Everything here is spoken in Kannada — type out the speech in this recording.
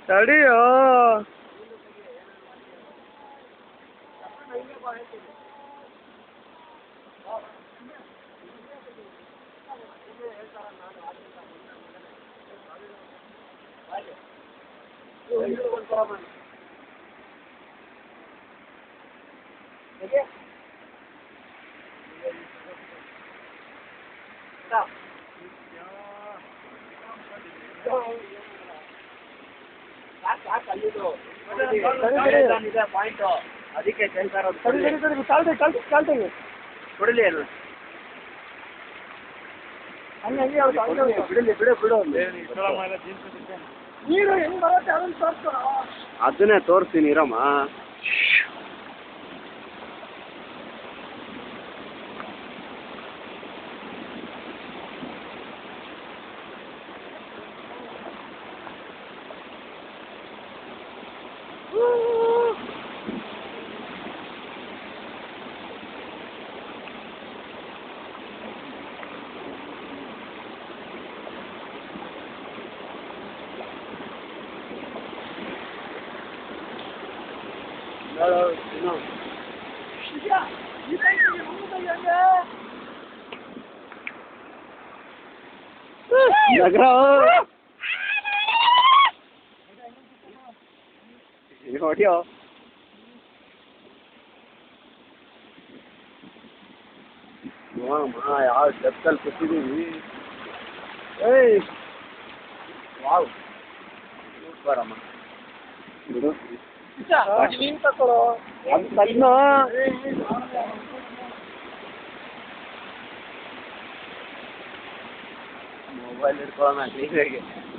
ತಡಿಯೋ. ಅದಕ್ಕೆ ಬಿಡಲಿ ಅಲ್ಲ ಬಿಡಲಿ ಬಿಡು ನೀರು ಹೆಂಗ್ ಬರುತ್ತೆ ಅದನ್ನ ತೋರಿಸ್ಕೊ. ಅದನ್ನೇ ತೋರಿಸ್ತೀನಿ ಇರಮ್ಮ. ಹೊಡಿಯೋ ಯಾವ ಡಬ್ಬಲ್ಲಿ ಕೂತಿದ್ದೀವಿ. ಏಯ್ ವಾವ್ ಸೂಪರ್ ಅಮ್ಮ. ಬಿಡು ನೀನ್ ತಗೊಳ್ಳೋ. ಅದು ಸಣ್ಣ ಮೊಬೈಲ್ ಇಟ್ಕೊಳ್ಳೋಣ ಕ್ಲೀನಾಗಿ.